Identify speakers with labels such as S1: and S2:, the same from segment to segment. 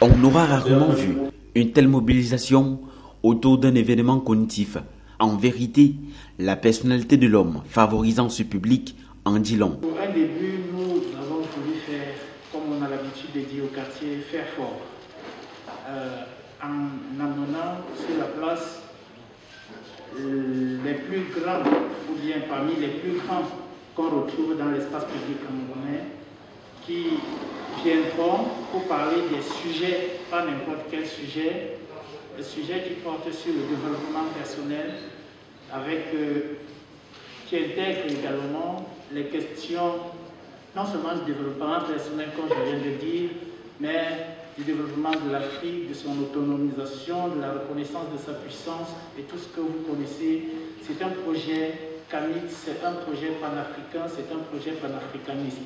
S1: On aura rarement vu une telle mobilisation autour d'un événement cognitif. En vérité, la personnalité de l'homme favorisant ce public en dit long.
S2: Pour un début, nous avons voulu faire, comme on a l'habitude de dire au quartier, faire fort. En amenant sur la place les plus grands, ou bien parmi les plus grands qu'on retrouve dans l'espace public camerounais, qui viendront pour parler des sujets, pas n'importe quel sujet, des sujets qui portent sur le développement personnel, qui intègrent également les questions, non seulement du développement personnel, comme je viens de dire, mais du développement de l'Afrique, de son autonomisation, de la reconnaissance de sa puissance et tout ce que vous connaissez. C'est un projet CAMIT, c'est un projet panafricain, c'est un projet panafricaniste.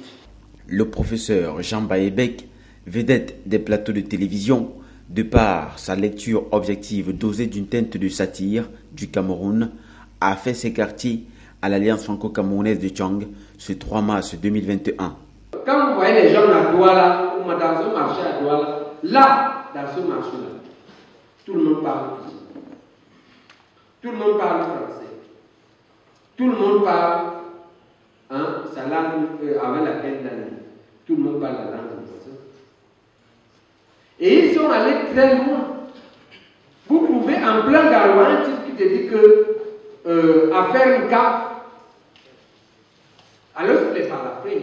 S1: Le professeur Jean Baebek, vedette des plateaux de télévision, de par sa lecture objective dosée d'une teinte de satire du Cameroun, a fait ses quartiers à l'Alliance franco-camerounaise de Tchang ce 3 mars 2021.
S3: Quand vous voyez les gens à Douala, ou dans un marché à Douala, là, dans ce marché-là, tout le monde parle. Tout le monde parle français. Tout le monde parle sa langue avec laquelle il a né. Tout le monde parle la langue française. Et ils sont allés très loin. Vous pouvez en plein Garouan, un type qui te dit que à faire une carte, alors qu'il est par la fin,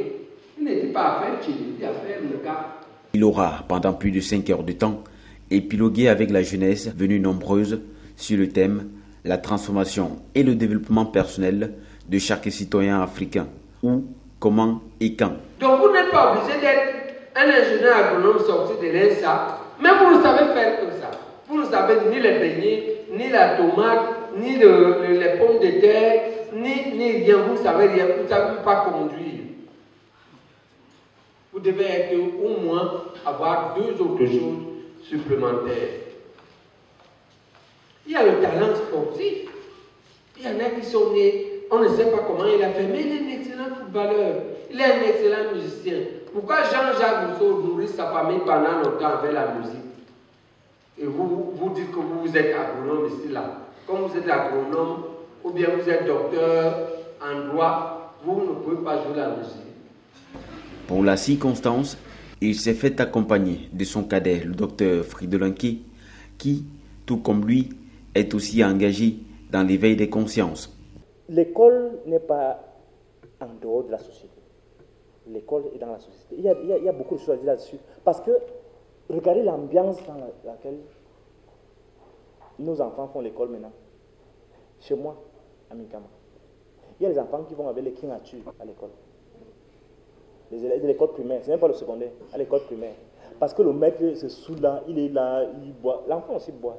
S3: il ne dit pas à faire, il dit à faire une carte.
S1: Il aura, pendant plus de 5 heures de temps, épilogué avec la jeunesse venue nombreuse sur le thème « La transformation et le développement personnel de chaque citoyen africain ». Où, comment et quand.
S3: Donc vous n'êtes pas obligé d'être un ingénieur agronome sorti de l'ENSA, mais vous ne savez faire que ça. Vous ne savez ni les beignets, ni la tomate, ni les pommes de terre, ni rien, vous ne savez rien, vous ne savez pas conduire. Vous devez être au moins avoir 2 autres choses supplémentaires. Il y a le talent sportif. Il y en a qui sont nés, on ne sait pas comment il a fait, mais il est un excellent footballeur. Il est un excellent musicien. Pourquoi Jean-Jacques Rousseau nourrit sa famille pendant longtemps avec la musique? Et vous dites que vous êtes agronome ici, là. Comme vous êtes agronome, ou bien vous êtes docteur en droit, vous ne pouvez pas jouer la musique.
S1: Pour la circonstance, il s'est fait accompagner de son cadet, le docteur Fridolanki, qui, tout comme lui, est aussi engagé dans l'éveil des consciences.
S4: L'école n'est pas en dehors de la société. L'école est dans la société. Il y a beaucoup de choses à dire là-dessus. Parce que, regardez l'ambiance dans laquelle nos enfants font l'école maintenant. Chez moi, à Mikama. Il y a des enfants qui vont avec les kingatures à l'école. Les élèves de l'école primaire, c'est même pas le secondaire, à l'école primaire. Parce que le maître se saoule là, il est là, il boit. L'enfant aussi boit.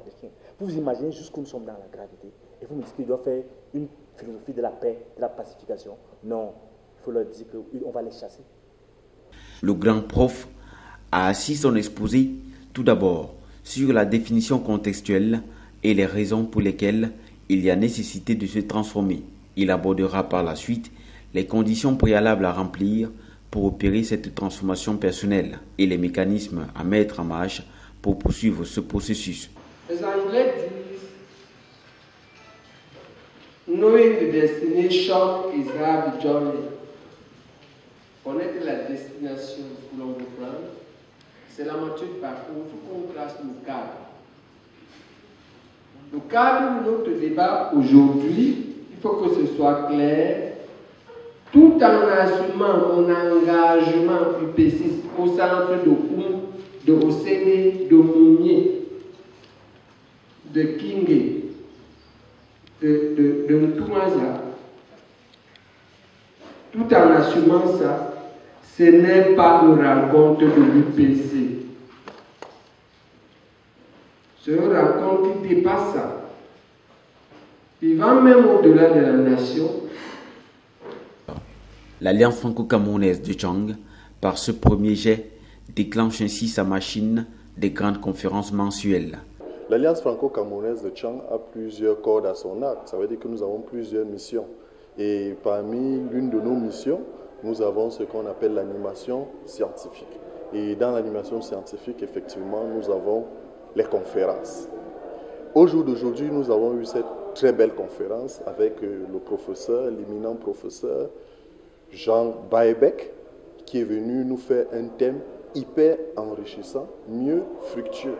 S4: Vous vous imaginez jusqu'où nous sommes dans la gravité. Et vous me dites qu'il doit faire une philosophie de la paix, de la pacification. Non, il faut leur dire qu'on va les chasser.
S1: Le grand prof a assis son exposé tout d'abord sur la définition contextuelle et les raisons pour lesquelles il y a nécessité de se transformer. Il abordera par la suite les conditions préalables à remplir pour opérer cette transformation personnelle et les mécanismes à mettre en marche pour poursuivre ce processus.
S3: Les Anglais disent knowing the destination is half the journey. Connaître la destination que l'on veut prendre, c'est la moitié du parcours. Il faut qu'on trace le cadre. Le cadre de notre débat aujourd'hui, il faut que ce soit clair, tout en assumant mon engagement UPCiste au centre de Koum, de Osséné, de Moumié, de Kingé, de Ntoumaza. Tout en assumant ça, ce n'est pas une rencontre de l'UPC. C'est une rencontre qui dépasse ça. Il va même au-delà de la nation.
S1: L'Alliance franco-camerounaise de Tchang, par ce premier jet, déclenche ainsi sa machine des grandes conférences mensuelles.
S5: L'Alliance franco-camerounaise de Tchang a plusieurs cordes à son arc. Ça veut dire que nous avons plusieurs missions. Et parmi l'une de nos missions, nous avons ce qu'on appelle l'animation scientifique. Et dans l'animation scientifique, effectivement, nous avons les conférences. Au jour d'aujourd'hui, nous avons eu cette très belle conférence avec le professeur, l'éminent professeur Jean Baebeck, qui est venu nous faire un thème hyper enrichissant, mieux fructueux.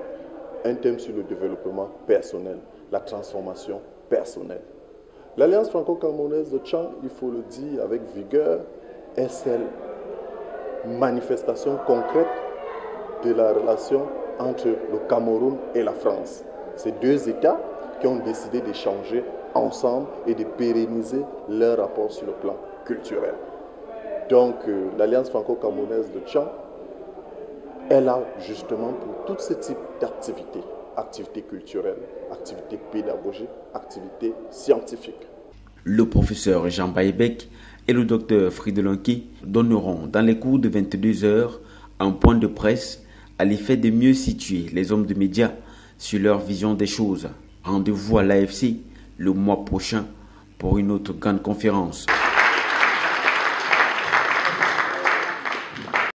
S5: Un thème sur le développement personnel, la transformation personnelle. L'Alliance franco-camerounaise de Tchang, il faut le dire avec vigueur, est celle manifestation concrète de la relation entre le Cameroun et la France. Ces deux États qui ont décidé d'échanger ensemble et de pérenniser leur rapport sur le plan culturel. Donc l'Alliance franco-camerounaise de Tchang est là justement pour tous ces types d'activités. Activités culturelles, activités pédagogiques, activités scientifiques.
S1: Le professeur Jean Baebeck et le docteur Fridelonki donneront dans les cours de 22 heures un point de presse à l'effet de mieux situer les hommes de médias sur leur vision des choses. Rendez-vous à l'AFC le mois prochain pour une autre grande conférence.